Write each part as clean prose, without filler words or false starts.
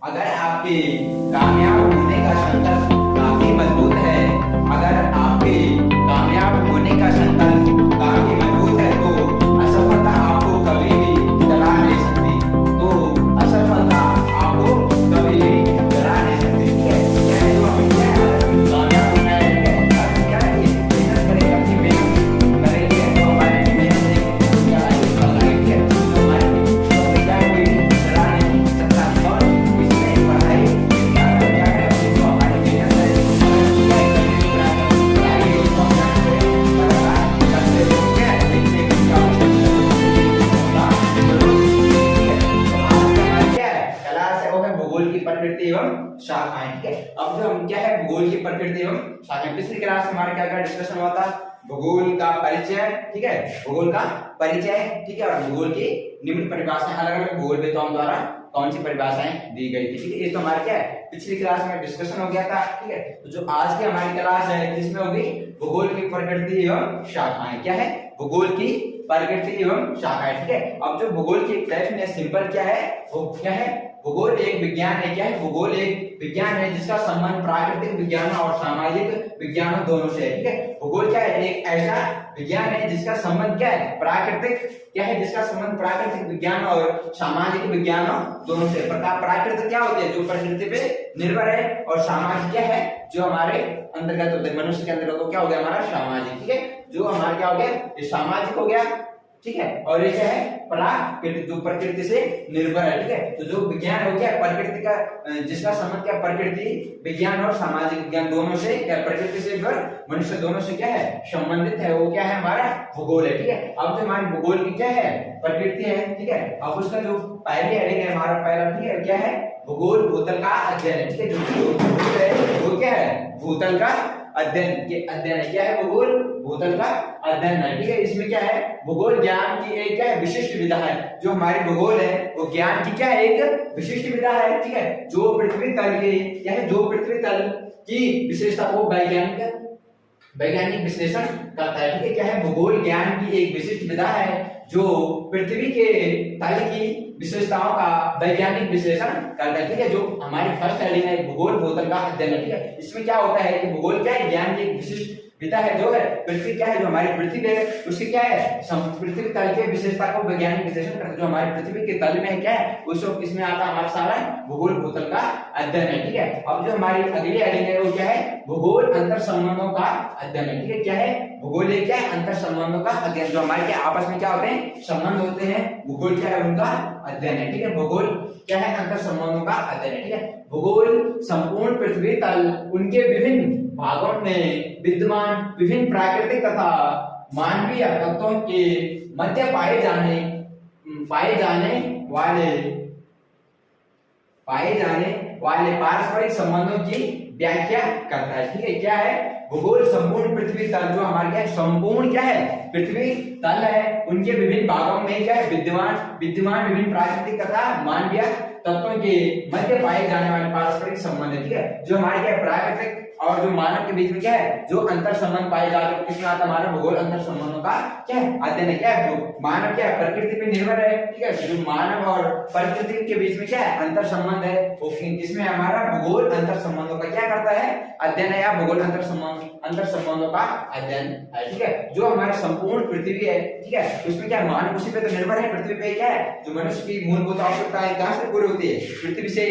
अगर आपके कामयाब होने का संकल्प काफी मजबूत है, अगर आपके कामयाब होने का संकल्प काफी मजबूत है तो असफलता आपको कभी भी डरा नहीं सकती। तो असफलता आपको कभी भी डरा नहीं सकती। ठीक है, क्या है जो हमें क्या है कामयाब होना है, हम क्या है मेहनत करेंगे, अपनी मेहनत करेंगे तो हमारी मेहनत क्या है फल आएगी। ठीक है, तो हमारी तो क्या कोई डरा नहीं सकता। और इसमें पढ़ाई क्या है जो हमारी मेहनत है भूगोल की प्रकृति एवं शाखाएं। ठीक है, अब जो हम क्या है भूगोल की प्रकृति एवं शाखाएं, पिछली क्लास में हमारा क्या डिस्कशन हुआ था, भूगोल का परिचय। ठीक है, भूगोल का परिचय। ठीक है, और भूगोल की निम्न परिभाषाएं, अलग अलग भूगोलविदों द्वारा कौन सी परिभाषाएं दी गई थी। ठीक है, ये तो हमारा क्या है पिछली क्लास में डिस्कशन हो गया था। ठीक है, तो जो आज की हमारी क्लास है जिसमें होगी भूगोल की प्रकृति एवं शाखाएं। क्या है भूगोल की प्रकृति एवं शाखाएं। ठीक है, अब जो भूगोल की डेफिनेशन सिंपल क्या है, वो क्या है भूगोल एक विज्ञान है। क्या है भूगोल एक विज्ञान है जिसका संबंध प्राकृतिक विज्ञान और सामाजिक विज्ञान दोनों से है। ठीक है, भूगोल क्या है एक ऐसा विज्ञान है जिसका संबंध क्या है प्राकृतिक क्या है जिसका संबंध प्राकृतिक विज्ञान और सामाजिक विज्ञान दोनों से। प्रकार प्राकृतिक क्या होती है जो प्रकृति पे निर्भर है, और सामाजिक क्या है जो हमारे अंतर्गत होते हैं, मनुष्य के अंतर्गत तो क्या हो गया हमारा सामाजिक। ठीक है, जो हमारा क्या हो गया ये सामाजिक हो गया। ठीक है, और ये क्या है प्राकृतिक जो प्रकृति से निर्भर है। ठीक है, तो जो विज्ञान हो गया प्रकृति का जिसका संबंध क्या प्रकृति विज्ञान और सामाजिक विज्ञान दोनों से क्या प्रकृति से और मनुष्य दोनों से क्या है संबंधित है, वो क्या है हमारा भूगोल है। ठीक है, अब जो हमारे भूगोल की क्या है प्रकृति है। ठीक है, अब उसका जो पहली हेडिंग है हमारा पहला ठीक है क्या है भूगोल भूतल का अध्ययन है। ठीक है, जो भूगोल है वो क्या है भूतल का अध्ययन के अध्ययन है। क्या है भूगोल भूतल का अध्ययन है। ठीक है, इसमें क्या है भूगोल ज्ञान की एक क्या है विशिष्ट विधा है। जो हमारी भूगोल है वो ज्ञान की क्या है एक विशिष्ट विधा है। ठीक है, जो पृथ्वी तल के क्या है जो पृथ्वी तल की विशेषता को वैज्ञानिक विश्लेषण करता है। ठीक है, क्या है भूगोल ज्ञान की एक विशिष्ट विधा है जो पृथ्वी के तल की विशेषताओं का वैज्ञानिक विश्लेषण करता है। ठीक है, जो हमारी फर्स्ट हेडिंग है भूगोल भूतल का अध्ययन है। ठीक है, इसमें क्या होता है कि भूगोल क्या है ज्ञान की एक विशिष्ट विधा है जो है पृथ्वी क्या है जो हमारी पृथ्वी है उसकी क्या है पृथ्वी तल के विशेषता को वैज्ञानिक विश्लेषण करता है। जो हमारी पृथ्वी के तल में क्या है उसको किसमें आता है हमारा सारा भूगोल भूतल का अध्ययन है। ठीक है, अब जो हमारी अगली हेडिंग है वो क्या है भूगोल अंतर संबंधों का अध्ययन है। ठीक है, क्या है भूगोल क्या है अंतर संबंधों का अध्ययन, जो हमारे क्या आपस में क्या होते हैं संबंध होते हैं, भूगोल क्या है उनका अध्ययन है। ठीक है, भूगोल क्या है अंतर संबंधों का अध्ययन है। ठीक है, भूगोल संपूर्ण पृथ्वी तल उनके विभिन्न भागों में विद्यमान विभिन्न प्राकृतिक तथा मानवीय तत्वों के मध्य पाए जाने वाले पारस्परिक संबंधों की व्याख्या करता है। ठीक है, क्या है भूगोल संपूर्ण पृथ्वी तल जो हमारे क्या है संपूर्ण क्या है पृथ्वी तल है उनके विभिन्न भागों में क्या है विद्यमान विभिन्न प्राकृतिक तथा मानवीय तत्वों के मध्य पाए जाने वाले पारस्परिक संबंध है। ठीक है, जो हमारे क्या प्राकृतिक और जो मानव के बीच में क्या है जो अंतर संबंध पाए जाते हैं किसमें आता हमारा भूगोल अंतर संबंधों का क्या है अध्ययन है। क्या है जो मानव क्या है प्रकृति पे निर्भर है। ठीक है, जो मानव और प्रकृति के बीच में क्या है अंतर संबंध है वो जिसमें हमारा भूगोल अंतर संबंधों का क्या करता है अध्ययन है, या भूगोल अंतर संबंधों का अध्ययन है। ठीक है, जो हमारे संपूर्ण पृथ्वी है। ठीक है, उसमें क्या मानव उसी पे तो निर्भर है, पृथ्वी पे क्या है जो मनुष्य की मूलभूत आवश्यकताएं कहां से पूरी होती है पृथ्वी से।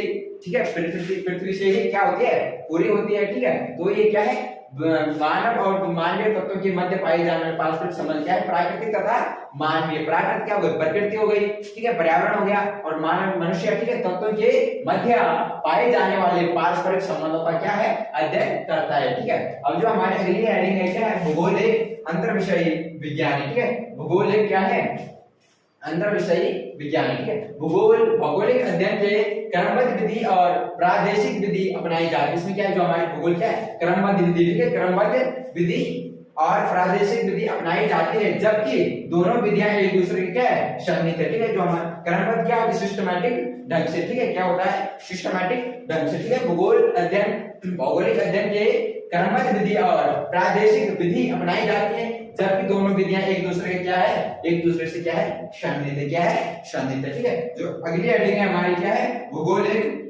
ठीक है, पृथ्वी से ही क्या होती है पूरी होती है। ठीक है, तो ये क्या है मानव और मानवीय तत्वों के मध्य पाए जाने वाले पारस्परिक संबंध क्या है प्राकृतिक तथा मानवीय। प्राकृतिक क्या हो गई प्रकृति हो गई। ठीक है, पर्यावरण हो गया, और मानव मनुष्य ठीक है तत्वों के मध्य पाए जाने वाले पारस्परिक संबंधों का क्या है अध्ययन करता है। ठीक है, अब जो हमारी अगली हेडिंग है क्या है भूगोल एक अंतर विषयी विज्ञान है। ठीक है, भूगोल एक क्या है अंतर विषयी विज्ञान। ठीक है, भौगोलिक अध्ययन के क्रमबद्ध विधि और प्रादेशिक विधि अपनाई जाती है। इसमें क्या है जो हमारी भूगोल क्या है क्रमबद्ध विधि। ठीक है, क्रमबद्ध विधि और प्रादेशिक विधि अपनाई जाती है, जबकि दोनों विधियां एक दूसरे की क्या है संगत है। ठीक है, जो हमारा क्रमबद्ध क्या होता है सिस्टमैटिक ढंग से। ठीक है, क्या होता है सिस्टमैटिक ढंग से। ठीक है, भौगोलिक अध्ययन के क्रमबद्ध विधि और प्रादेशिक विधि अपनाई जाती है, जबकि दोनों विधियां एक दूसरे के क्या है एक दूसरे से क्या है संबंधित है। क्या है संबंधित है। ठीक है, जो अगली हेडिंग है हमारी क्या है भूगोल एक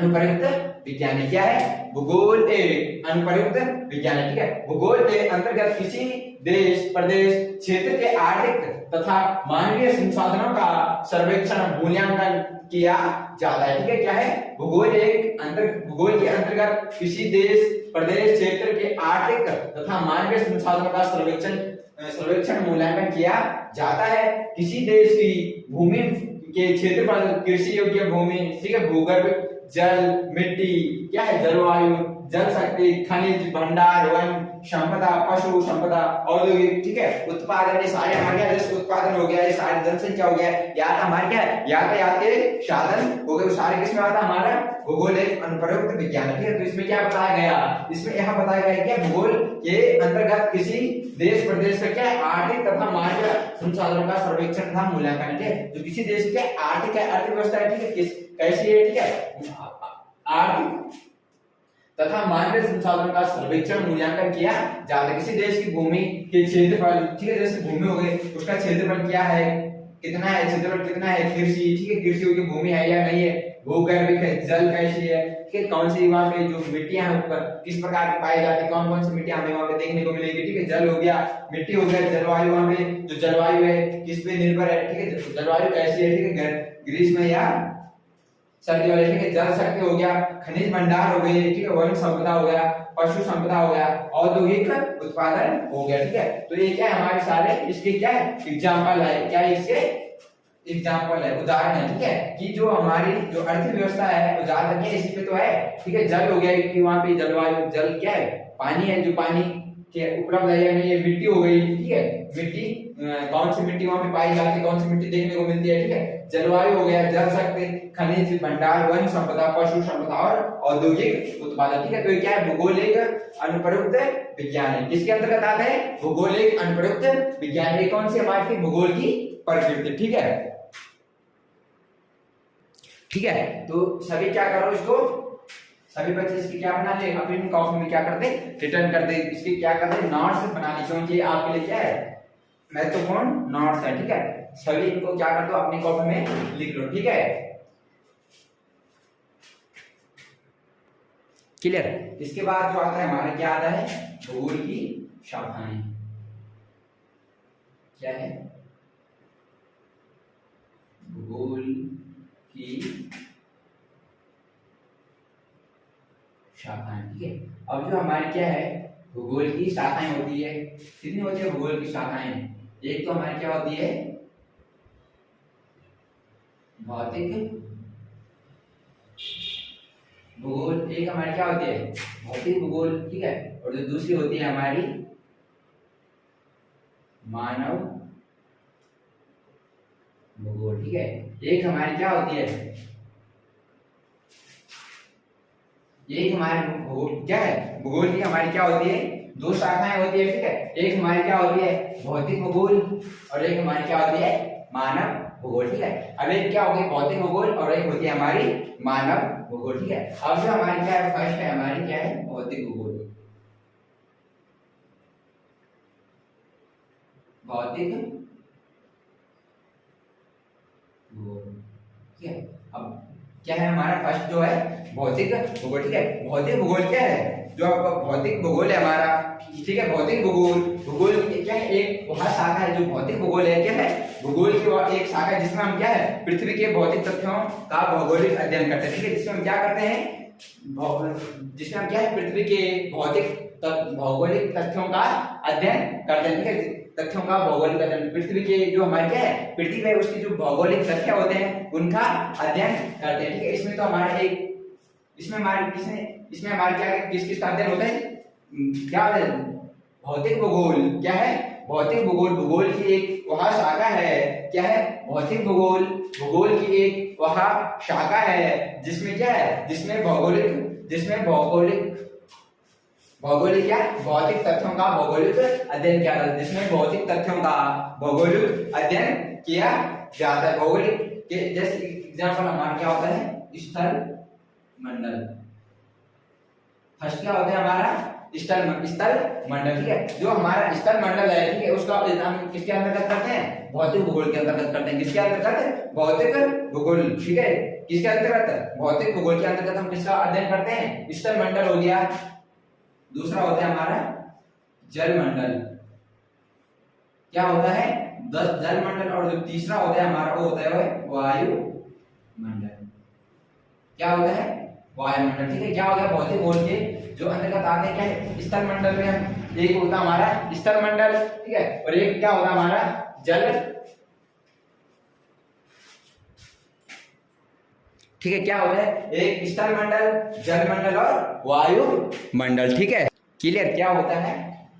अनुप्रयुक्त विज्ञान क्या है? भूगोल एक अनुप्रयुक्त विज्ञान है, ठीक है। भूगोल के अंतर्गत किसी देश, प्रदेश, क्षेत्र के आर्थिक तथा मानवीय संसाधनों का सर्वेक्षण, मूल्यांकन किया जाता है, ठीक है। क्या है? भूगोल के अंतर्गत किसी देश, प्रदेश, क्षेत्र के आर्थिक तथा मानवीय संसाधनों का सर्वेक्षण मूल्यांकन किया जाता है। किसी देश की भूमि के क्षेत्रफल, कृषि योग्य भूमि, ठीक है, भूगर्भ जल, मिट्टी, क्या है, जलवायु, जल शक्ति, खनिज भंडार, वन संपदा, पशु संपदा, औद्योगिक, ठीक है, उत्पादन, ये सारे हमारे क्या, जैसे उत्पादन हो गया, ये सारी जनसंख्या हो गया, यातायात हमारे क्या है, यातायात के साधन हो गए, सारे किसमें आता है? हमारा भूगोल एक अनुप्रयुक्त विज्ञान है, ठीक है। तो इसमें क्या बताया गया? इसमें यह बताया गया है कि भूगोल के अंतर्गत किसी देश, प्रदेश का क्या है, आर्थिक तथा मानवीय संसाधनों का सर्वेक्षण तथा मूल्यांकन, ठीक है। जो किसी देश के आर्थिक है, अर्थव्यवस्था है, ठीक है, कैसी है, ठीक है, आर्थिक तथा मानवीय संसाधनों का सर्वेक्षण मूल्यांकन किया जाता है। किसी देश की भूमि के क्षेत्रफल, ठीक है, जैसे भूमि हो गई, उसका क्षेत्रफल क्या है, कितना है, क्षेत्रफल कितना है, कृषि, ठीक है, कृषि की भूमि है या नहीं है, भूगर्भिक है, जल कैसी है, ठीक है, कौन सी वहां पे जो मिट्टियां हैं ऊपर किस प्रकार की पाई जाती है, कौन कौन सी मिट्टियां हमें वहां पे देखने को मिलेगी, ठीक है, जल हो गया, मिट्टी हो गया, जलवायु, वहां पे जो जलवायु है किस पे निर्भर है, ठीक है, जलवायु कैसी है, ठीक है, ग्रीष्म या सर्दी वाले, ठीक है, जल शक्ति हो गया, खनिज भंडार हो गए, ठीक है, वन संपदा हो गया, पशु संपदा हो गया, औद्योगिक उत्पादन हो गया, ठीक है। तो ये क्या है, हमारे सारे इसके क्या है, एग्जाम्पल है, क्या है, इसके एग्जाम्पल है, उदाहरण है, ठीक है, कि जो हमारी जो अर्थव्यवस्था है उदाहरण है, इसी पे तो है, ठीक है। जल हो गया कि वहां पे जलवायु, जल क्या है, पानी है, जो पानी के उपलब्ध है या नहीं, ये मिट्टी हो गई, ठीक है, मिट्टी कौन सी मिट्टी वहां पे पाई जाती है, कौन सी मिट्टी देखने को मिलती है, ठीक है, जलवायु हो गया, जल शक्ति, खनिज भंडार, वन संपदा, पशु संपदा और औद्योगिक उत्पादन, ठीक है। तो ये क्या है, भूगोलिक अनुप्रयुक्त विज्ञान है, किसके अंतर्गत आता है, भूगोलिक अनुप्रयुक्त विज्ञान। ये कौन सी हमारी भूगोल की प्रकृति, ठीक है, ठीक है। तो सभी क्या करो, इसको सभी बच्चे इसकी क्या बना ले, अपनी कॉपी में क्या करते, रिटर्न कर दे, इसकी क्या करते, नोट्स बना ले, क्योंकि आपके लिए क्या है, महत्वपूर्ण नोट्स है, ठीक है। सभी इनको क्या कर दो, अपनी कॉपी में लिख लो, ठीक है, क्लियर। इसके बाद जो आता है हमारा, क्या आता है, भूगोल की शाखाएं, क्या है, भूगोल की शाखाएं, ठीक है। अब जो हमारी क्या है, भूगोल की शाखाएं होती है, कितनी होती है भूगोल की शाखाएं, एक तो हमारी क्या होती है, भौतिक भूगोल, एक हमारी क्या होती है, भौतिक भूगोल, ठीक है, और जो दूसरी होती है हमारी मानव भूगोल, ठीक है। एक हमारी क्या होती है, एक हमारी भूगोल क्या है, भूगोल की हमारी क्या होती है, दो शाखाएं होती है, ठीक है। एक हमारी क्या होती है, भौतिक भूगोल, और एक हमारी क्या होती है, मानव भूगोल, ठीक है। अब एक क्या होगी, भौतिक भूगोल, और एक होती है हमारी मानव भूगोल, ठीक है। अब जो हमारी क्या है, फर्स्ट है हमारी क्या है, भौतिक भूगोल, भौतिक भूगोल, ठीक है। अब क्या है हमारा फर्स्ट जो है, भौतिक भूगोल, ठीक है। भौतिक भूगोल क्या है, जो भौतिक भूगोल है हमारा, ठीक है, भौतिक भूगोल क्या है, एक वह शाखा है, जो भौतिक भूगोल है, क्या है, भूगोल की वह एक शाखा है जिसमें हम क्या है, पृथ्वी के भौतिक तथ्यों का भौगोलिक अध्ययन करते हैं, ठीक है। जिसमें हम क्या करते हैं, जिसमें हम क्या है, पृथ्वी के भौगोलिक तथ्यों का अध्ययन करते हैं, ठीक है, तथ्यों का भौगोलिक अध्ययन, पृथ्वी के जो हमारे क्या है, पृथ्वी है उसकी जो भौगोलिक तथ्य होते हैं उनका अध्ययन करते हैं, ठीक है। इसमें तो हमारा एक, इसमें हमारे क्या किस किस का अध्ययन होता है, क्या है, भौतिक भूगोल, क्या है, भौतिक भूगोल, भूगोल की एक वह शाखा है, क्या है, भौतिक भूगोल, भूगोल की एक वह शाखा है जिसमें क्या है, जिसमें भौगोलिक क्या, भौतिक तथ्यों का भौगोलिक अध्ययन किया जाता है, जिसमें भौतिक तथ्यों का भौगोलिक अध्ययन किया जाता है। भौगोलिक के जैसे एग्जांपल हमारा क्या होता है, स्थल मंडल, फर्स्ट क्या होता है हमारा, स्थल मंडल, ठीक है। जो हमारा स्थल मंडल है, ठीक है, उसका हम किसके अंतर्गत करते हैं, भौतिक भूगोल के अंतर्गत करते हैं, किसके अंतर्गत, भौतिक भूगोल, ठीक है। किसके अंतर्गत, भौतिक भूगोल के अंतर्गत हम किसका अध्ययन करते हैं, स्थल मंडल हो गया, दूसरा होता है हमारा जल मंडल, क्या होता है 10 जल मंडल, और जो तीसरा होता है हमारा वो होता है वायु मंडल, क्या होता है वायुमंडल। ठीक है, क्या होता है भौतिक भूगोल के जो अंतर्गत आते हैं क्या है स्थल मंडल में, एक होता है हमारा स्थल मंडल, ठीक है, और एक क्या होता है हमारा जल, ठीक है, क्या होता है एक स्थल मंडल, जल मंडल और वायु मंडल। ठीक है, क्लियर। क्या होता है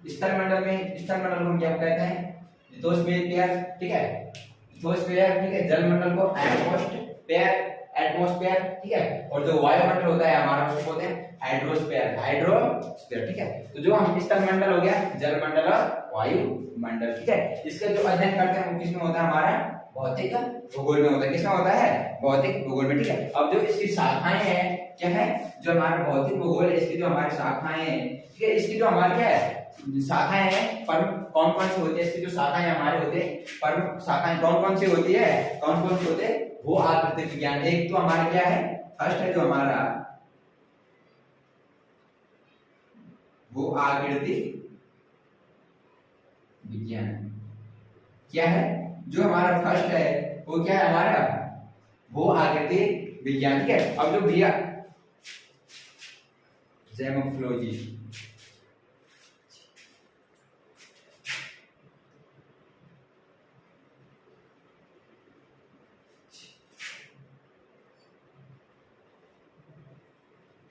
स्थल मंडल में, स्थल मंडल को हम क्या कहते हैं लिथोस्फीयर, ठीक है, लिथोस्फीयर, ठीक है, जल मंडल को एटमॉस्फेयर, एटमॉस्फेयर, ठीक है, और जो वायुमंडल होता है हमारा उसको बोलते हैं हाइड्रोस्फीयर, हाइड्रोस्फीयर। ठीक है, तो जो हम स्थल मंडल हो गया, जल मंडल और वायु मंडल, ठीक है, इसका जो अध्ययन करते हैं वो किसमें होता है हमारा भौतिक भूगोल में होता है, किसमें होता है भौतिक भूगोल में। ठीक है, अब जो इसकी शाखाएं हैं क्या है, जो हमारा भौतिक भूगोल है इसकी जो हमारी शाखाएं हैं, ठीक है, इसकी जो हमारी क्या है शाखाएं हैं, प्रमुख कौन कौन सी होती है, इसकी जो शाखाएं हमारे होते हैं, प्रमुख शाखाएं कौन कौन सी होती है, कौन कौन से होते हैं, वो आकृति विज्ञान। एक तो हमारा क्या है फर्स्ट है जो हमारा वो आकृति विज्ञान, क्या है जो हमारा फर्स्ट है वो क्या है हमारा वो आकृति विज्ञान। ठीक है, अब जो भैया जेमोफोलॉजी,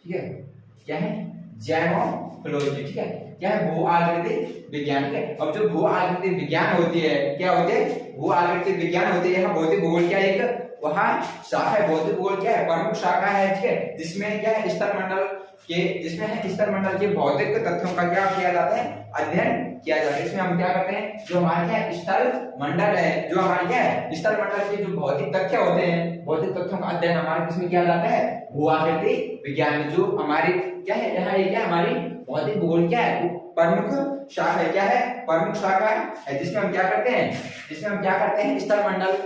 ठीक है, क्या है जेमोफोलॉजी, ठीक है, क्या है भू आकृति विज्ञान। ठीक है, अब जो भू आकृति विज्ञान होती है क्या होते हैं भू आकृति विज्ञान होती है, भौतिक भूगोल क्या एक वहां शाखा है, भौतिक भूगोल क्या है प्रमुख शाखा है। ठीक है, जिसमें क्या है स्थल मंडल के, जिसमें है स्थल मंडल के भौतिक तथ्यों का क्या किया जाता है अध्ययन किया जाता है। इसमें हम क्या करते हैं जो हमारे क्या है स्थल मंडल है, जो हमारे क्या है स्थल मंडल के जो भौतिक तथ्य होते हैं, भौतिक तथ्यों का अध्ययन हमारे किसमें किया जाता है भू आकृति विज्ञान में। जो हमारी क्या है यहाँ ये क्या हमारी भौतिक भूगोल क्या है प्रमुख शाखा है, क्या है प्रमुख शाखा है, जिसमें हम क्या करते हैं, जिसमें हम क्या करते हैं स्थल मंडल,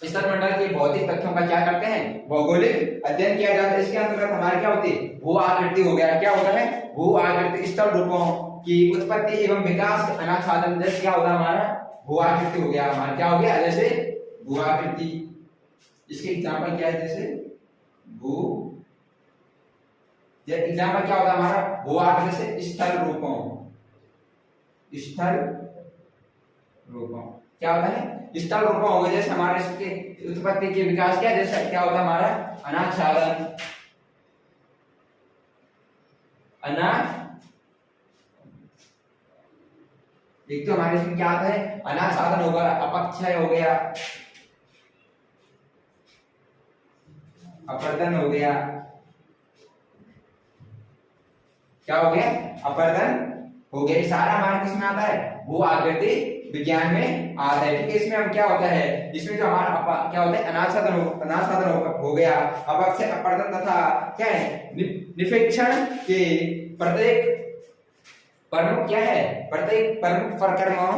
स्थल मंडल के भौतिक तथ्यों का क्या करते हैं भौगोलिक अध्ययन किया जाता है। इसके अंतर्गत हमारे क्या होती है भू आकृति हो गया, क्या होता है भू आकृति स्थल रूपों की उत्पत्ति एवं विकास अनाच्छादन, जैसे क्या होता है हमारा भू आकृति हो गया, हमारा क्या हो गया जैसे भू आकृति, इसके एग्जांपल क्या है जैसे भू, ये एग्जांपल क्या होता है हमारा भू आकृति से स्थल रूपों, स्थल रूपों क्या होता है स्थल रूपों हो गए, जैसे हमारे इसके उत्पत्ति के विकास क्या जैसे क्या होता है हमारा अनाच्छादन, एक तो हमारे इसमें क्या आता है अनाच्छादन हो गया, अपक्षय हो गया, अपर्दन हो गया, क्या हो गया अपर्दन हो गया, सारा हमारा किसमें आता है भू आकृति विज्ञान में आता है। ठीक है, इसमें हम क्या होता है इसमें जो हमारा क्या होता है अनाच्छादन हो गया, अपक्षय अपर्दन तथा क्या है निफेक्षण के प्रत्येक प्रमुख क्या है प्रत्येक प्रमुख प्रकरणों।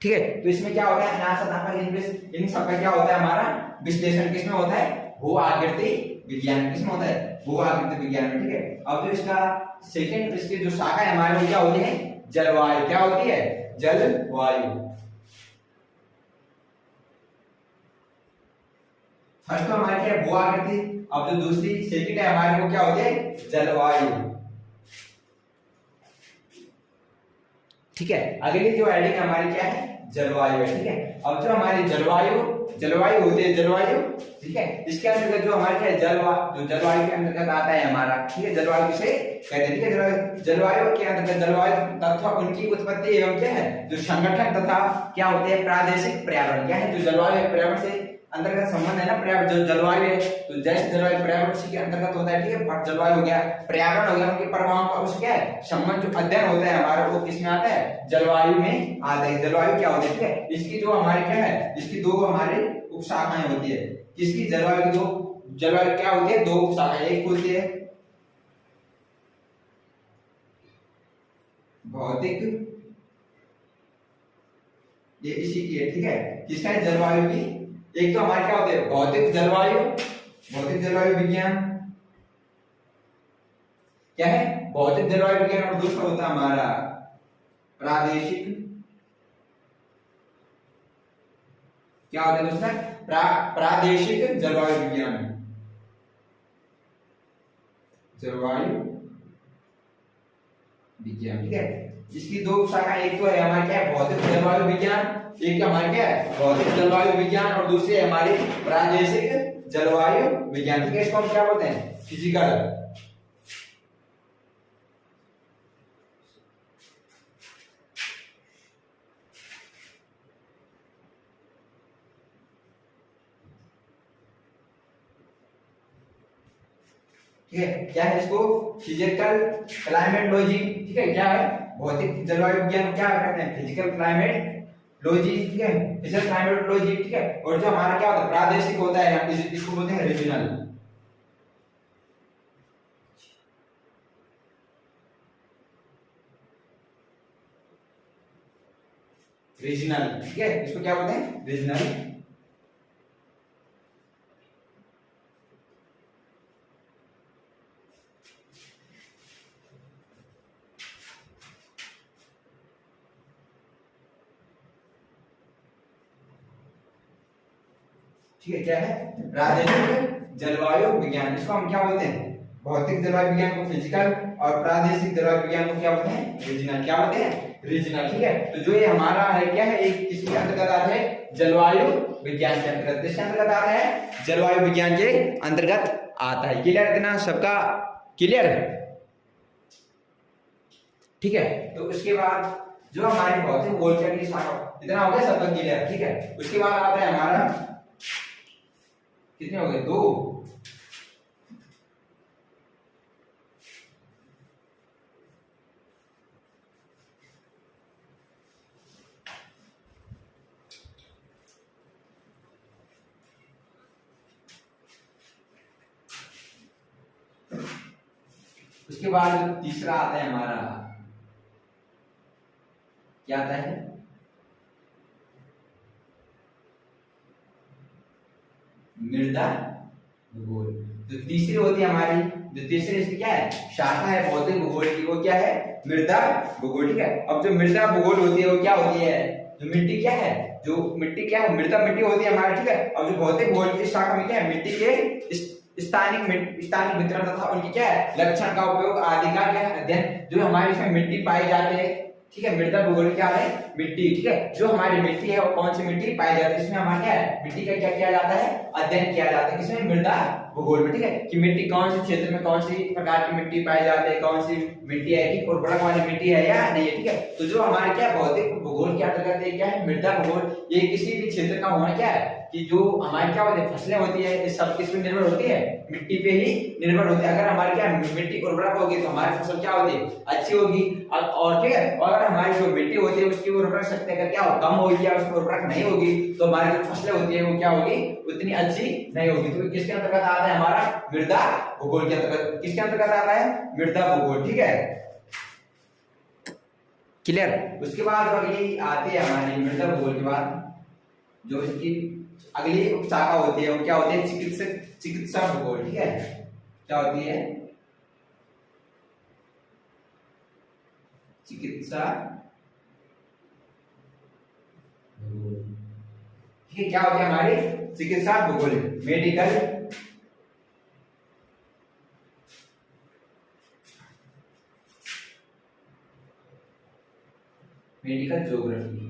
ठीक है, तो इसमें क्या होता है अनाच्छादन इन सब का क्या होता है हमारा विश्लेषण किसमें होता है भू आकृति विज्ञान, किसमें होता है भू आकृति विज्ञान में। ठीक है, अब जो इसका सेकंड इसकी जो शाखा है हमारे वो क्या होती है जलवायु, क्या होती है जलवायु। फर्स्ट तो हमारे क्या भू आकृति, अब जो दूसरी सेकंड है हमारे वो क्या होती है जलवायु। ठीक है, अगली जो हेडिंग हमारी क्या है जलवायु है। ठीक है, अब जो हमारी जलवायु होती है जलवायु, ठीक है, इसके अंतर्गत जो हमारे क्या जो जलवायु के अंतर्गत आता है हमारा, ठीक है, जलवायु किसे कहते हैं। ठीक है, जलवायु के अंतर्गत जलवायु तथा उनकी उत्पत्ति एवं क्या है जो संगठन तथा क्या होते हैं प्रादेशिक पर्यावरण, क्या है जो जलवायु पर्यावरण से अंतर्गत संबंध है ना, पर्यावरण जो जलवायु है तो जैसे जलवायु पर्यावरण के अंतर्गत होता है। ठीक है, जलवायु हो गया पर्यावरण हो गया, उनके प्रभावों का उस क्या है संबंध जो अध्ययन होता है हमारा वो किसमें आता है जलवायु में आता है। जलवायु क्या होती है, ठीक है, इसकी जो हमारी क्या है इसकी दो हमारे उपशाखाएं होती है, किसकी जलवायु की दो, जलवायु क्या होती है दो उपशाखाएं, एक होती है भौतिक, ये इसी की है। ठीक है, किसका है जलवायु की एक तो हमारे क्या होते हैं भौतिक जलवायु विज्ञान, क्या है भौतिक जलवायु विज्ञान, और दूसरा होता है हमारा प्रादेशिक, क्या होता है दूसरा प्रादेशिक जलवायु विज्ञान, ठीक है। इसकी दो शाखा, एक तो है हमारे क्या है भौतिक जलवायु विज्ञान, एक हमारे क्या है भौतिक जलवायु विज्ञान, और दूसरी है हमारी प्रादेशिक जलवायु विज्ञान, ठीक है। इसको हम क्या बोलते हैं फिजिकल, ठीक है। क्या है इसको फिजिकल क्लाइमेटोलॉजी, ठीक है। क्या है भौतिक जलवायु विज्ञान क्या कहते हैं फिजिकल क्लाइमेटोलॉजी, ठीक है, फिजिकल क्लाइमेटोलॉजी, ठीक है। और जो हमारा क्या होता है प्रादेशिक होता है, इसको बोलते हैं रीजनल, ठीक है। इसको क्या बोलते हैं रीजनल, ठीक है। क्या है प्रादेशिक जलवायु विज्ञान, इसको हम क्या बोलते हैं भौतिक जलवायु विज्ञान को फिजिकल, और प्रादेशिक जलवायु विज्ञान को क्या बोलते हैं रीजनल, क्या बोलते हैं रीजनल, ठीक है। तो जो ये हमारा है क्या है एक किसके अंतर्गत आता है जलवायु विज्ञान के अंतर्गत, किसके अंतर्गत आता है जलवायु विज्ञान के अंतर्गत आता है। क्लियर इतना सबका, क्लियर है, ठीक है। तो उसके बाद जो हमारी भौतिक भूगोल की अगली शाखा, इतना हो गया सबका क्लियर, ठीक है। उसके बाद आता है हमारा कितने हो गए दो, उसके बाद तीसरा आता है हमारा क्या आता है मृदा भूगोल। जो तीसरी होती है हमारी, जो तीसरी इसकी क्या है शाखा है भौतिक भूगोल की, वो क्या है मृदा भूगोल, ठीक है। अब जो मृदा भूगोल होती है वो क्या होती है, जो मिट्टी क्या है, जो मिट्टी क्या है मृदा मिट्टी होती है हमारी, ठीक है। अब जो भौतिक भूगोल की शाखा में क्या है मिट्टी के स्थानिक वितरण तथा उनकी क्या है लक्षण का उपयोग आदि का क्या है अध्ययन, जो हमारे इसमें मिट्टी पाई जाती है, ठीक है। मृदा भूगोल क्या है मिट्टी, ठीक है। जो हमारी मिट्टी है वो कौन सी मिट्टी पाई जाती है, इसमें हमारा क्या है मिट्टी का क्या किया जाता है अध्ययन किया जाता है, किसमें मृदा भूगोल में, ठीक है। कि मिट्टी कौन से क्षेत्र में कौन सी प्रकार की मिट्टी पाई जाती है, कौन सी मिट्टी है कि उर्वरक वाली मिट्टी है या नहीं है, ठीक है। तो जो हमारे क्या भौतिक भूगोल के अंतर्गत क्या है मृदा भूगोल, ये किसी भी क्षेत्र का होना क्या है कि जो हमारी क्या होती है फसलें होती है ये सब किस पे निर्भर होती है मिट्टी पे ही निर्भर होती है। अगर हमारी क्या मिट्टी उर्वरक होगी तो हमारी फसल क्या होती है अच्छी होगी, और ठीक है। और अगर हमारी जो मिट्टी होती है उसकी उर्वरक शक्ति अगर क्या हो कम होगी या उसकी उर्वरक नहीं होगी तो हमारी जो फसलें होती है वो क्या होगी उतनी अच्छी नहीं होगी। तो किसके अंतर्गत आता है हमारा मृदा भूगोल के अंतर्गत, किसके अंतर्गत आता है मृदा भूगोल, ठीक है। क्लियर। उसके बाद अगली आती है हमारी मृदा भूगोल के बाद जो इसकी अगली शाखा होती है वो क्या होती है चिकित्सा भूगोल, ठीक है। क्या होती है चिकित्सा भूगोल, ठीक है। क्या होती है हमारी चिकित्सा भूगोल मेडिकल ज्योग्राफी,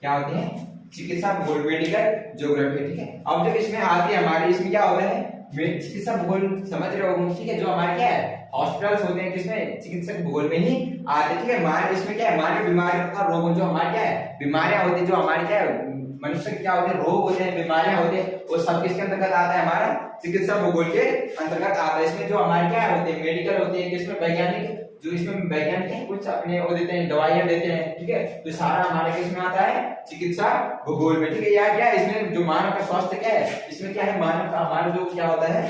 क्या होती है चिकित्सा भूगोल मेडिकल ज्योग्राफी, ठीक है। अब जब इसमें आती है हमारी इसमें क्या होता है चिकित्सा भूगोल समझ रहे हो, ठीक है। जो हमारे क्या है हॉस्पिटल्स होते हैं किसमें चिकित्सक भूगोल में ही आते हैं, ठीक है। हमारे इसमें क्या है हमारे बीमारी तथा रोग जो हमारे क्या है बीमारियां होती है, जो हमारे क्या है मनुष्य क्या होते हैं रोग होते हैं बीमारियां होते हैं वो सब किसके अंतर्गत आता है हमारा चिकित्सा भूगोल के अंतर्गत आता है। इसमें जो हमारे क्या होते हैं मेडिकल होते हैं किसमें वैज्ञानिक, जो इसमें वैज्ञानिक है कुछ अपने वो देते हैं दवाइयां देते हैं, ठीक है। तो सारा हमारे किस में आता है चिकित्सा भूगोल में, ठीक है। या क्या इसमें जो मानव का स्वास्थ्य क्या है इसमें क्या है मानव का हमारा जो क्या होता है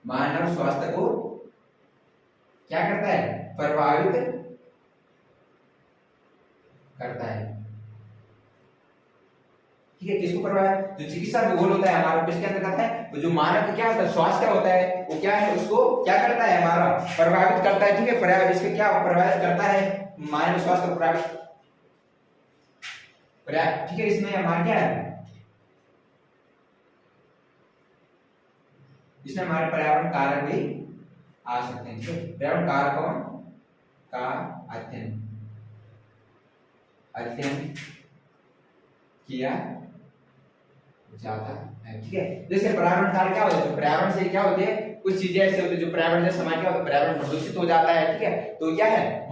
मानव स्वास्थ्य को क्या करता है प्रभावित करता है, ठीक है। किसको प्रभावित, जो चिकित्सा भूगोल होता है हमारा किसके अंतर्गत है, तो जो मानव का क्या होता है स्वास्थ्य होता है वो क्या है उसको क्या करता है हमारा प्रभावित करता है, ठीक है। पर्यावरण इसके क्या प्रभावित करता है मानव स्वास्थ्य को प्रभावित, ठीक है। इसमें हमारा क्या है, इसमें हमारे पर्यावरण कारक भी आ सकते हैं, ठीक है। पर्यावरण कारकों का अध्ययन अध्ययन किया जाता है, ठीक है। जैसे पर्यावरण कारक क्या होते हैं, तो पर्यावरण से क्या होते हैं कुछ चीजें ऐसे होती है जो पर्यावरण से समाज क्या होता है पर्यावरण प्रदूषित हो जाता है, ठीक है। तो क्या है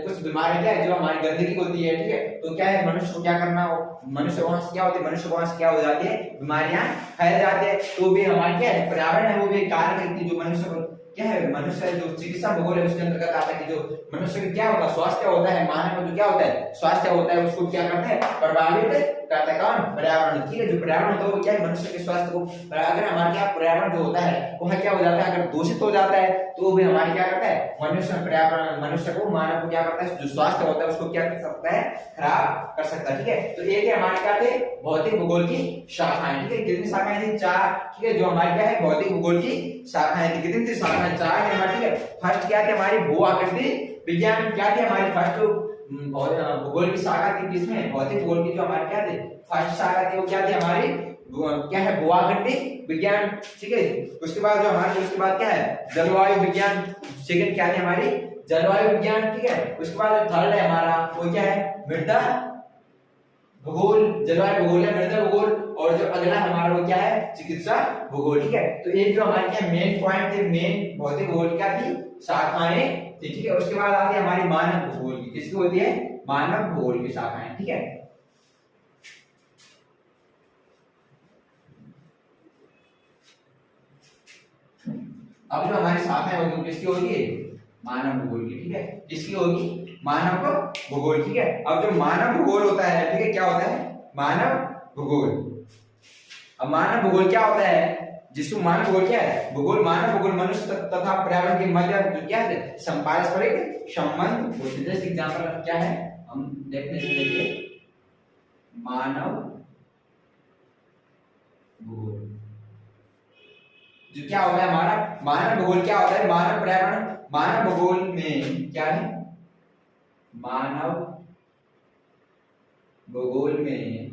कुछ बीमारियां क्या है जो हमारी गंदगी होती है, ठीक है। तो क्या है मनुष्य को क्या करना हो, मनुष्य वहां से क्या होती है, मनुष्य वहां से क्या हो जाती है बीमारियां फैल जाती है। तो भी हमारी क्या है पर्यावरण है वो भी कार्य करती है जो मनुष्य को क्या है, मनुष्य जो चिकित्सा भूगोल है उसके अंतर्गत आता है कि जो मनुष्य का क्या होता है स्वास्थ्य होता है, मानव का जो क्या होता है स्वास्थ्य होता है उसको क्या करता है प्रभावित करता है कौन, पर्यावरण, ठीक है। जो पर्यावरण होता है वो क्या है मनुष्य के स्वास्थ्य को, अगर हमारे क्या पर्यावरण जो होता है वह क्या हो जाता है अगर दूषित हो जाता है तो भी हमारे क्या करता है मनुष्य पर्यावरण मनुष्य को मानव को क्या करता है जो स्वास्थ्य होता है उसको क्या कर सकता है खराब कर सकता है, ठीक है। तो एक है हमारे क्या थे भौतिक भूगोल की शाखाएं, ठीक है। कितनी शाखाएं थी, चार, ठीक है। जो हमारी क्या है भौतिक भूगोल की शाखाएं थी, कितनी थी शाखाएं, चार है हमारी, ठीक है। फर्स्ट क्या थी हमारी भू आकृति विज्ञान, क्या थी हमारी फर्स्ट भूगोल की शाखा थी किसमें भौतिक भूगोल की, जो हमारी क्या थी फर्स्ट शाखा थी वो क्या थी हमारी क्या है भू आकृति विज्ञान, ठीक है। उसके बाद जो हमारे उसके बाद क्या है जलवायु विज्ञान, सेकंड क्या थी हमारी जलवायु विज्ञान, ठीक है। उसके बाद जो थर्ड है हमारा वो क्या है मृदा भूगोल, जलवायु भूगोल है मृदा भूगोल, और जो अगला हमारा वो क्या है चिकित्सा भूगोल, ठीक है। तो एक जो हमारे क्या मेन पॉइंट थे मेन भौतिक भूगोल क्या थी शाखाएं थी, ठीक है। उसके बाद आती है हमारी मानव भूगोल की, किसकी होती है मानव भूगोल की शाखाएं, ठीक है। अब जो हमारी शाखाएं होगी किसकी होगी मानव भूगोल की, ठीक है। किसकी होगी मानव भूगोल, ठीक है। अब जो मानव भूगोल होता है, ठीक है, क्या होता है मानव भूगोल। अब मानव भूगोल क्या होता है, जिसको मानव भूगोल क्या है भूगोल, मानव भूगोल मनुष्य तथा पर्यावरण के मध्य जो क्या है पारस्परिक संबंध होते हैं। जैसे एग्जांपल क्या है हम डेफिनेशन देखिए मानव भूगोल जो क्या होगा हमारा मानव भूगोल क्या होता है मानव पर्यावरण, मानव भूगोल में क्या है मानव भूगोल में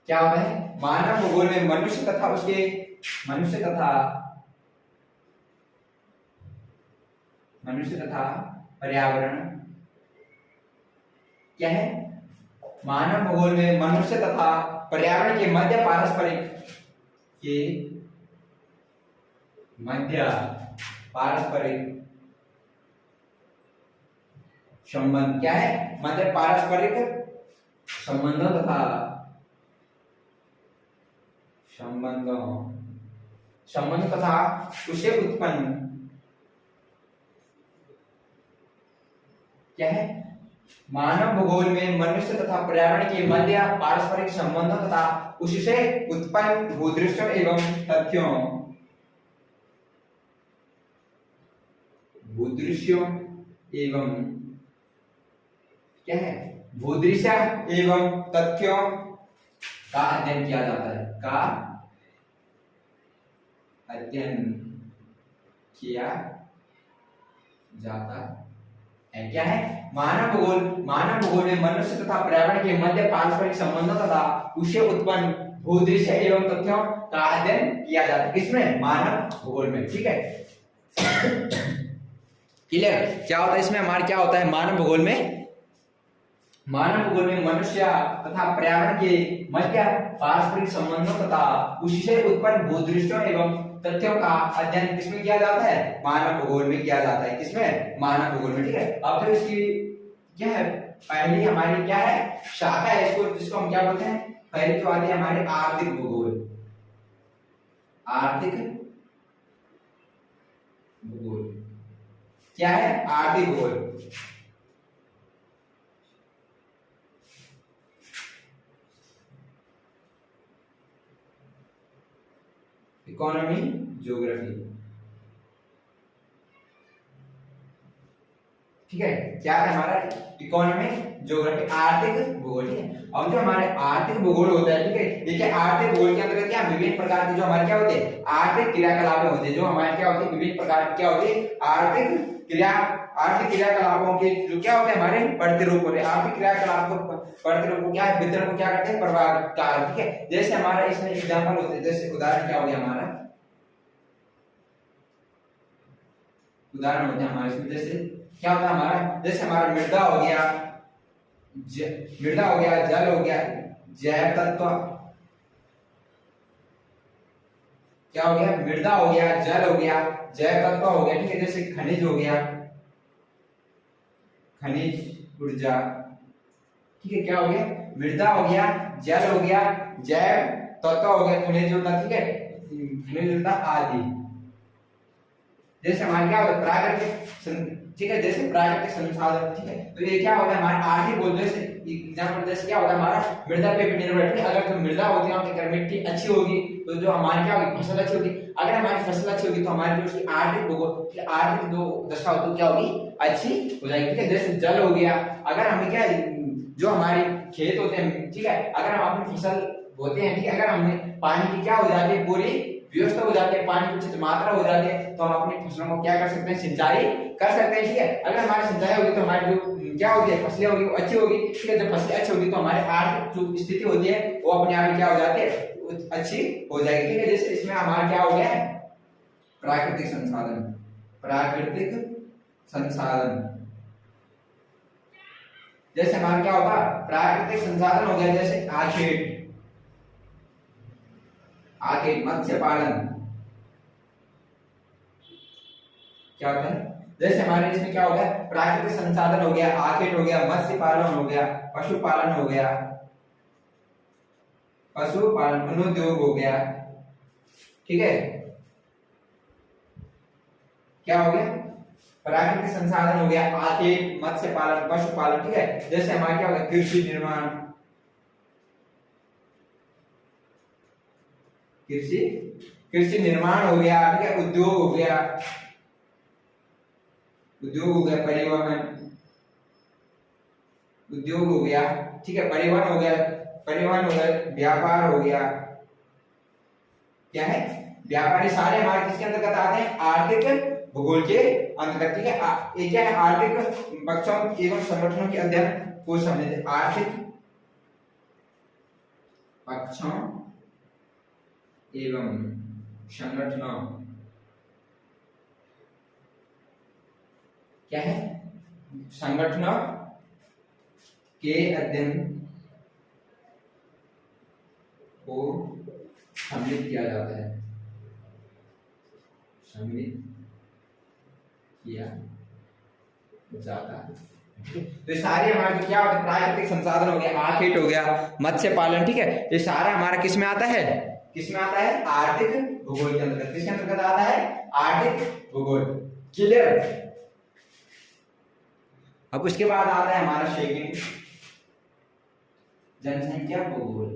क्या होता है मानव भूगोल में मनुष्य तथा पर्यावरण क्या है मानव भूगोल में मनुष्य तथा पर्यावरण के मध्य पारस्परिक संबंध क्या है मध्य पारस्परिक संबंधों तथा उसे उत्पन्न क्या है मानव भूगोल में मनुष्य तथा पर्यावरण के मध्य पारस्परिक संबंधों तथा उससे उत्पन्न भूदृश्यों एवं तथ्यों क्या है भूदृश्य एवं तथ्यों का अध्ययन किया जाता है क्या है मानव भूगोल में मनुष्य तथा पर्यावरण के मध्य पारस्परिक संबंधों तथा उससे उत्पन्न भूदृश्य एवं तथ्यों का अध्ययन किया जाता है किसमें मानव भूगोल में, ठीक है। क्लियर क्या होता है इसमें हमारा क्या होता है मानव भूगोल में मनुष्य तथा पर्यावरण के मध्य पारस्परिक संबंधों तथा उससे उत्पन्न भूदृश्यों एवं तथ्यों का अध्ययन किसमें किया जाता है मानव भूगोल में किया जाता है किसमें मानव भूगोल में, ठीक है। अब जो इसकी क्या है पहली हमारी क्या है शाखा है इसको जिसको हम क्या बोलते हैं पहली जो आती है हमारी आर्थिक भूगोल क्या है आर्थिक भूगोल इकोनॉमी ज्योग्राफी, ठीक है, क्या है हमारा इकोनॉमिक ज्योग्राफी, आर्थिक भूगोल। ठीक है, अब जो हमारे आर्थिक भूगोल होता है, ठीक है, देखिए आर्थिक भूगोल के अंतर्गत क्या विभिन्न प्रकार के जो हमारे क्या होते हैं आर्थिक क्रियाकलाप होते हैं, जो हमारे क्या होते हैं विभिन्न प्रकार के क्या होते हैं आर्थिक क्रियाकलापों के जो क्या होते हैं हमारे प्रतिरूप होते हैं। आर्थिक क्रियाकलाप को प्रतिरूप को क्या है वितरण को क्या करते हैं प्रभावकार। ठीक है, जैसे हमारा इसमें एग्जांपल होते हैं, जैसे उदाहरण क्या हो गया हमारा, उदाहरण होते हैं हमारे इसमें, जैसे क्या होता है हमारा, जैसे हमारा मृदा हो गया, मृदा हो गया, जल हो गया, जैव तत्व, क्या हो गया मृदा हो गया, जल हो गया, जैव तत्व हो गया। ठीक है, जैसे खनिज हो गया, खनिज ऊर्जा। ठीक है, क्या हो गया मृदा हो गया, जल हो गया, जैव तत्व हो गया, खनिज ऊर्जा। ठीक है, खनिज ऊर्जा आदि। जैसे हमारे क्या होता है प्राकृतिक, ठीक है, जैसे प्राकृतिक संसाधन। ठीक है, तो ये क्या होता है हमारे आर्थिक बोल, जैसे एग्जांपल जैसे क्या होता है हमारा मृदा पे भी निर्भर है। अगर जो मृदा होती है उनकी मिट्टी अच्छी होगी तो जो हमारी क्या होगी फसल अच्छी होगी। अगर हमारी फसल अच्छी होगी तो हमारी जो उसकी आर्थिक भूगोल आर्थिक जो दशा होती है क्या होगी अच्छी हो जाएगी। ठीक है, जैसे जल हो गया, अगर हमें क्या जो हमारे खेत होते हैं, ठीक है, अगर हम अपनी फसल बोते हैं, ठीक है, अगर हमने पानी की क्या हो जाती है पूरी व्यवस्था हो जाती है, पानी की उचित मात्रा हो जाती है, तो हम अपनी फसलों को क्या कर सकते हैं सिंचाई कर सकते हैं। ठीक है, अगर हमारी सिंचाई होगी तो हमारी जो क्या होगी फसलें होगी वो अच्छी होगी। ठीक है, जब फसलें अच्छी होगी तो हमारे आर्थिक जो स्थिति होती है वो अपने आप ही क्या हो जाती है अच्छी हो जाएगी। ठीक है, जैसे इसमें हमारा क्या हो गया प्राकृतिक संसाधन, प्राकृतिक संसाधन। जैसे हमारा क्या होगा प्राकृतिक संसाधन हो गया, जैसे आखेट, मत्स्य पालन क्या होता है, जैसे हमारे इसमें क्या हो गया प्राकृतिक संसाधन हो गया, आखेट हो गया, मत्स्य पालन हो गया, पशुपालन हो गया, पशुपालन, वनोद्योग हो गया। ठीक है, क्या हो गया प्राकृतिक संसाधन हो गया, आखेट, मत्स्य पालन, पशुपालन। ठीक है, जैसे हमारा क्या हो गया कृषि निर्माण, कृषि निर्माण हो गया। ठीक है, उद्योग हो गया, परिवहन, उद्योग हो गया। ठीक है, परिवहन हो गया, व्यापार हो गया। क्या है व्यापारी सारे हमारे किसके अंतर्गत आते हैं आर्थिक भूगोल के अंतर्गत। ठीक है, ये क्या है आर्थिक पक्षों एवं संगठनों के अध्ययन को समझते, आर्थिक पक्षों एवं संगठनों क्या है संगठनों के अध्ययन को सम्मिलित किया जाता है, सम्मिलित किया जाता है। तो ये सारे हमारे क्या होता है प्राकृतिक संसाधन हो गया, आखेट हो गया, मत्स्य पालन। ठीक है, ये सारा हमारा किस में आता है, किसमें आता है आर्थिक भूगोल के अंतर्गत। किसके अंतर्गत आता है आर्थिक भूगोल। क्लियर। अब उसके बाद आता है हमारा सेकंड जनसंख्या भूगोल।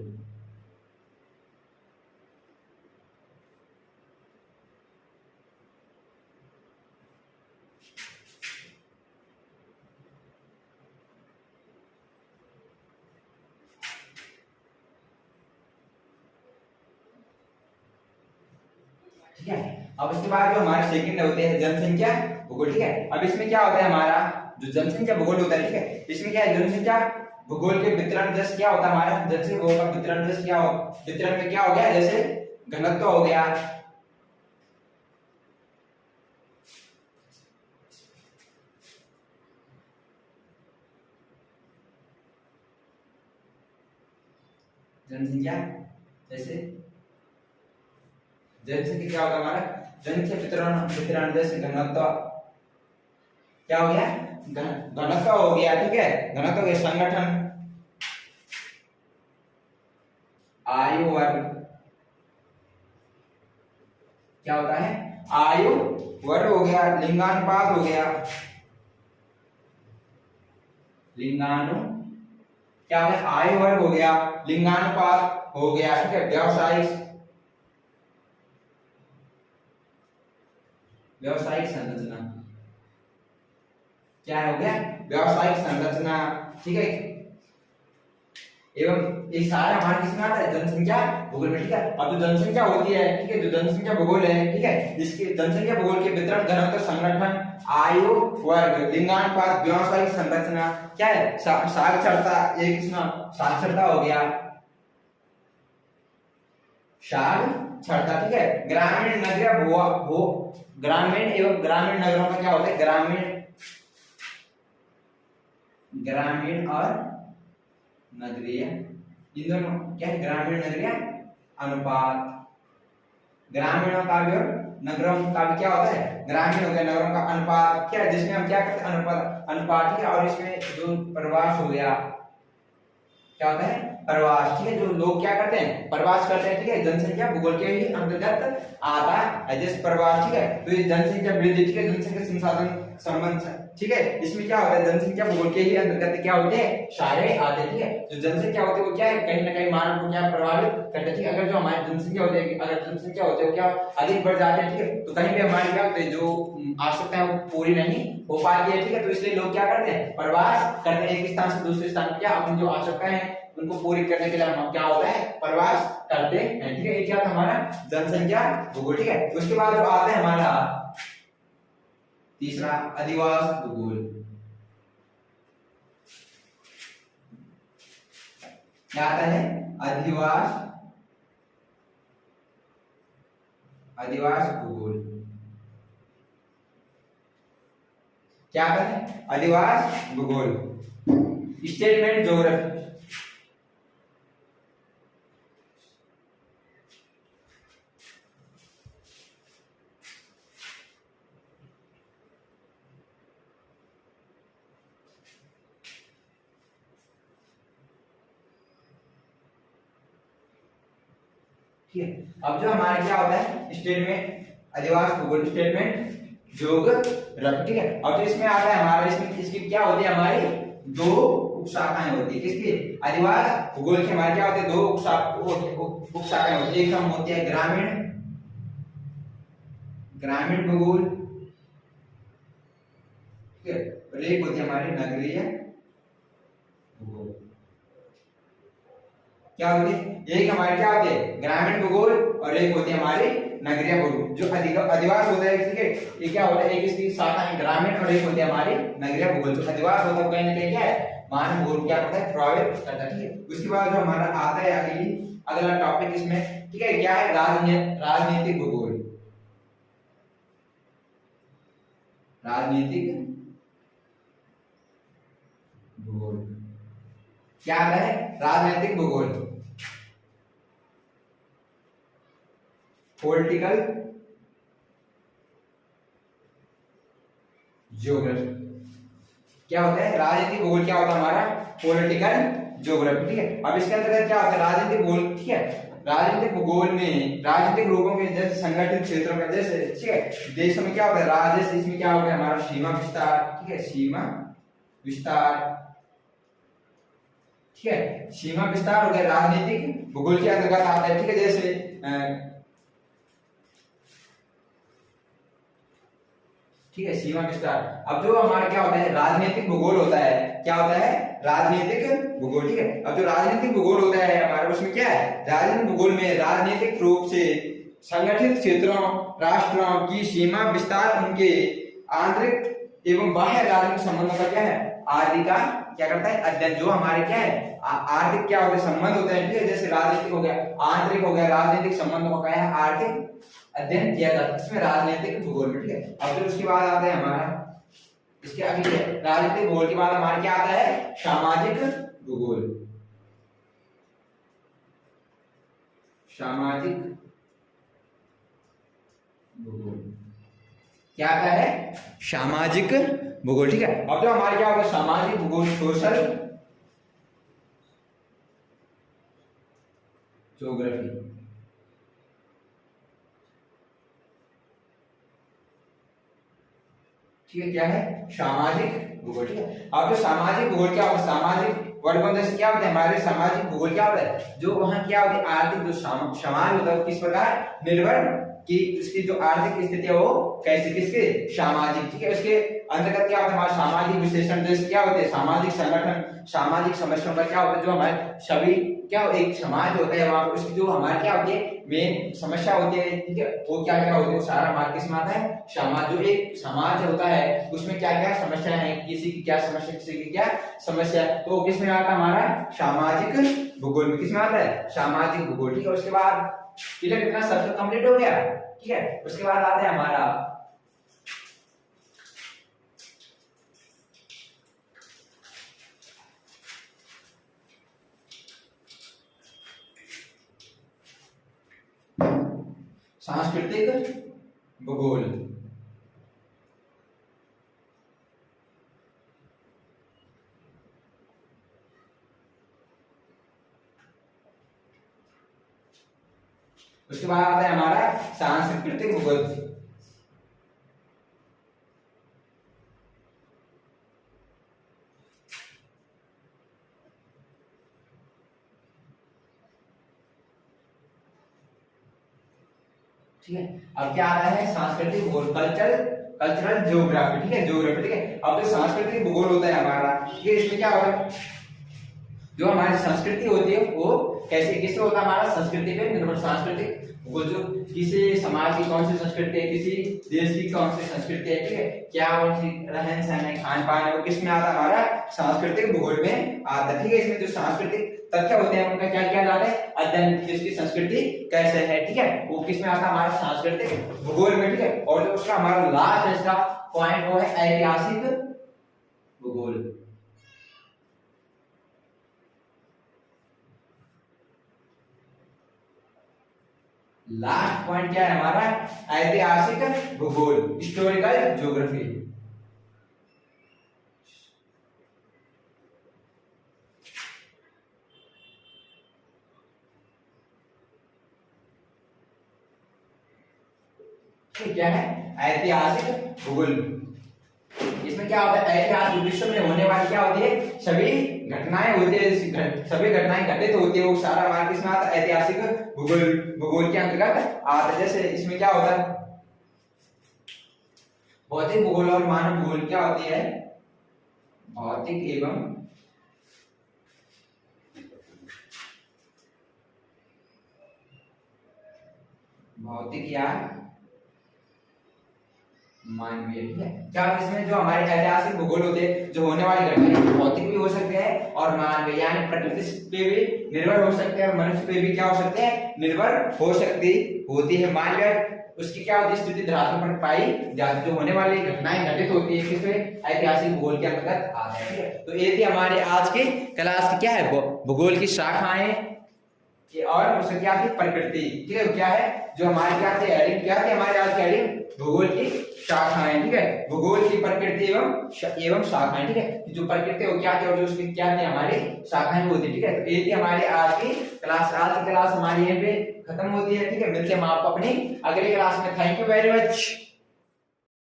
ठीक है, अब इसके बाद जो हमारे सेकंड होते हैं जनसंख्या भूगोल। ठीक है, अब इसमें क्या होता है हमारा जो जनसंख्या भूगोल होता है। ठीक है, इसमें क्या है जनसंख्या भूगोल के वितरण जैसे क्या होता है हमारा जनसंख्या भूगोल का वितरण जैसे क्या हो वितरण में क्या हो गया जैसे घनत्व हो गया, जनसंख्या जैसे जनसंख्या क्या होगा हमारा जनसंख्या वितरण वितरण जैसे घनत्व क्या हो गया घनत्व हो गया। ठीक है, घनत्व के संगठन, आयु वर्ग क्या होता है आयु वर्ग हो गया, लिंगानुपात हो गया, लिंगानु क्या हो गया आयु वर्ग हो गया, लिंगानुपात हो गया। ठीक है, व्यावसायिक संरचना क्या हो गया, व्यावसायिक संरचना, ठीक है। एवं ये सारा हमारे किसमें आता है, जनसंख्या भूगोल में, ठीक है। अब जो जनसंख्या होती है, ठीक है, जो जनसंख्या भूगोल है, ठीक है, इसके जनसंख्या भूगोल के वितरण, घनत्व, संगठन, आयु वर्ग, लिंगानुपात, व्यावसायिक संरचना, क्या है, साक्षरता, एक इसमें साक्षरता हो गया, साक्षरता, ठीक है। ग्रामीण नगरीय भू ग्रामीण एवं ग्रामीण नगरों का क्या होता है, ग्रामीण और नगरीय, इन दोनों क्या है, ग्रामीण नगरीय अनुपात, ग्रामीणों का भी और नगरों का भी क्या होता है, ग्रामीण हो गया, नगरों का अनुपात, क्या है, जिसमें हम क्या करते हैं, अनुपात, ठीक है। और इसमें जो प्रवास हो गया, क्या होता है, प्रवास, ठीक है, जो लोग क्या करते हैं, प्रवास करते हैं, ठीक है, जनसंख्या भूगोल के ही अंतर्गत आता है जैसे प्रवास, ठीक है। तो ये जनसंख्या वृद्धि, ठीक है, जनसंख्या संसाधन संबंध, ठीक है, इसमें क्या होता है, जनसंख्या भूगोल के ही अंतर्गत क्या होते हैं, सारे आते हैं, ठीक है। जो जनसंख्या होती है वो क्या है, कहीं ना कहीं मानव को क्या प्रभावित करते हैं, ठीक है। अगर जो हमारी जनसंख्या होती है, अगर जनसंख्या होती है क्या अधिक बढ़ जाते हैं, ठीक है, तो कहीं भी हमारी क्या होते हैं, जो आवश्यकताएं वो पूरी नहीं हो पाती है, ठीक है। तो इसलिए लोग क्या करते हैं, प्रवास करते हैं, एक स्थान से दूसरे स्थान, क्या अपनी जो आवश्यकताएं हैं उनको पूरी करने के लिए हम क्या होता है, प्रवास करते हैं, ठीक है। ये क्या था हमारा जनसंख्या भूगोल, ठीक है। उसके बाद जो आता है हमारा तीसरा, अधिवास भूगोल। क्या आता है, अधिवास भूगोल। क्या आता है, अधिवास भूगोल, स्टेटमेंट ज्योग्राफी। ठीक है। अब जो हमारा क्या होता है, स्टेटमेंट, अधिवास भूगोल, स्टेटमेंट ज्योग्राफी, ठीक है। अब जो इसमें आता है हमारा, इसमें इसकी क्या होती है, हमारी दो उपशाखाएं होती है, किसकी, अधिवास भूगोल की हमारी क्या होती है, दो उपशाखाएं होती है। एक हम होती है ग्रामीण भूगोल, ठीक है, और एक होती है हमारी नगरीय भूगोल। क्या होती है, एक हमारी क्या होती है, ग्रामीण भूगोल, और एक होती है हमारी नगरीय भूगोल। जो अधिवास होता है, ठीक है, ये क्या होता है, एक इसकी शाखा है ग्रामीण, और एक होती है हमारी नगरीय भूगोल। जो अधिवास होता है कहीं ना कहीं क्या है, मानव भूगोल क्या करता है, प्रभावित करता है, ठीक है। उसके बाद जो हमारा आता है अगला टॉपिक इसमें, ठीक है, क्या है, राजनीतिक भूगोल। राजनीतिक भूगोल क्या आता है, राजनीतिक भूगोल, पॉलिटिकल ज्योग्राफी। क्या होता है, राजनीतिक भूगोल क्या होता है हमारा, पॉलिटिकल ज्योग्राफी, ठीक है। अब इसके अंतर्गत क्या होता है, राजनीतिक भूगोल, ठीक है। राजनीतिक भूगोल में राजनीतिक रूपों के जैसे संगठित क्षेत्रों में, जैसे ठीक है, देशों में क्या होता है, राज्य, इसमें क्या होता है हमारा सीमा विस्तार, ठीक है, सीमा विस्तार, ठीक है, सीमा विस्तार हो गया, राजनीतिक भूगोल के अंतर्गत आता है, ठीक है। जैसे ठीक है, सीमा विस्तार। अब जो हमारा क्या होता है, राजनीतिक भूगोल होता है, क्या होता है, राजनीतिक भूगोल, ठीक है। अब जो राजनीतिक भूगोल होता है हमारा, उसमें क्या है, राजनीतिक भूगोल में राजनीतिक रूप से संगठित क्षेत्रों, राष्ट्रों की सीमा विस्तार, उनके आंतरिक एवं बाह्य राजनीतिक संबंधों का क्या है, आदि का क्या करता है, अध्ययन। जो हमारे क्या है, आर्थिक क्या होते हैं, संबंध होते हैं, ठीक है। जैसे राजनीतिक हो गया, आंतरिक हो गया, राजनीतिक संबंधों का क्या है, आर्थिक अध्ययन किया जाता है इसमें राजनीतिक भूगोल में, ठीक है। अब फिर उसके बाद आता है हमारा, इसके आगे राजनीतिक भूगोल के बाद हमारा क्या आता है, सामाजिक भूगोल। सामाजिक भूगोल क्या आता है, सामाजिक भूगोल, ठीक है। अब जो हमारे क्या होगा, सामाजिक भूगोल, सोशल ज्योग्राफी, ठीक है, क्या है, सामाजिक भूगोल, ठीक है। अब जो सामाजिक भूगोल क्या होता है, सामाजिक वर्गों जैसे क्या होता है हमारे, सामाजिक भूगोल क्या होता है, जो वहां क्या होती है, आर्थिक जो समाज होता है किस प्रकार निर्भर, कि उसकी जो आर्थिक स्थिति है वो कैसे, किसके, सामाजिक, ठीक है, उसके अंतर्गत क्या होता है हमारा सामाजिक विश्लेषण, जैसे क्या होते हैं सामाजिक संगठन, सामाजिक समस्याओं का क्या होता है, जो हमारे सभी क्या एक समाज होता है वहां पर उसकी जो हमारे क्या होती है मेन समस्या होती है, ठीक है, वो क्या क्या होती है, सारा हमारे किस में आता है समाज, जो एक समाज होता है उसमें क्या क्या समस्या है, किसी की क्या समस्या किसी की क्या समस्या, तो किस में आता है हमारा सामाजिक भूगोल में, किस में आता है सामाजिक भूगोल, ठीक है। उसके बाद क्लियर, कितना सब कंप्लीट हो गया, ठीक है। उसके बाद आता है हमारा सांस्कृतिक भूगोल। उसके बाद आता है हमारा सांस्कृतिक भूगोल। ठीक है, अब क्या आता है सांस्कृतिक भूगोल, कल्चरल ज्योग्राफी, ठीक है, ज्योग्राफी, ठीक है। अब जो सांस्कृतिक भूगोल होता है हमारा, ये इसमें क्या होता है, जो हमारी संस्कृति होती है वो कैसे किससे होता है, हमारा संस्कृति पे निर्भर, सांस्कृतिक भूगोल जो किसी समाज की कौन सी संस्कृति है, किसी देश की कौन सी संस्कृति है, ठीक है, क्या कौन सी रहन सहन है, खान पान है, वो किस में आता है हमारा सांस्कृतिक भूगोल में आता है, ठीक है। इसमें जो सांस्कृतिक तथ्य होते हैं उनका क्या क्या जाता है अध्ययन, किसकी संस्कृति कैसे है, ठीक है, वो किस में आता है हमारा सांस्कृतिक भूगोल में, ठीक है। और जो उसका हमारा लास्ट है इसका पॉइंट वो है ऐतिहासिक भूगोल। लास्ट पॉइंट क्या है हमारा ऐतिहासिक भूगोल, हिस्टोरिकल ज्योग्राफी। क्या है ऐतिहासिक भूगोल। इसमें क्या होता है ऐतिहासिक विश्व में होने वाली क्या होती है सभी घटनाएं होती है, सभी घटनाएं घटित होती है, वो सारा हमारा किसमें आता है ऐतिहासिक भूगोल, भूगोल के अंतर्गत आता है। जैसे इसमें क्या होता है भौतिक भूगोल और मानव भूगोल क्या होती है, भौतिक एवं भौतिक या मानवीय, ठीक है। क्या इसमें जो हमारे ऐतिहासिक भूगोल होते हैं जो होने वाली घटनाएं भौतिक भी हो सकते हैं और मानवीय यानी प्रकृति पे भी निर्भर हो सकते हैं और मनुष्य पे भी क्या हो सकते हैं निर्भर हो सकती होती है। मानवीय उसकी क्या होती है स्थिति धरातल पर पाई जाती, जो होने वाली घटनाएं घटित होती है किसमें ऐतिहासिक भूगोल के अंतर्गत आते हैं, ठीक है। तो ये थी हमारे आज की क्लास की क्या है भूगोल की शाखाएं और उससे क्या थी प्रकृति, ठीक है। क्या है जो हमारे क्या थे हेडिंग, क्या थे हमारे आज की हेडिंग भूगोल की शाखाएं, ठीक है, भूगोल की प्रकृति एवं शाखाएं, ठीक है। जो प्रकृति वो क्या थी और जो उसकी क्या थी हमारी शाखाएं होती, ठीक है। तो ये थी हमारी आज की क्लास। आज की क्लास हमारी यहाँ पे खत्म होती है, ठीक है। मिलते हैं हम आपको अपनी अगली क्लास में। Thank you very much.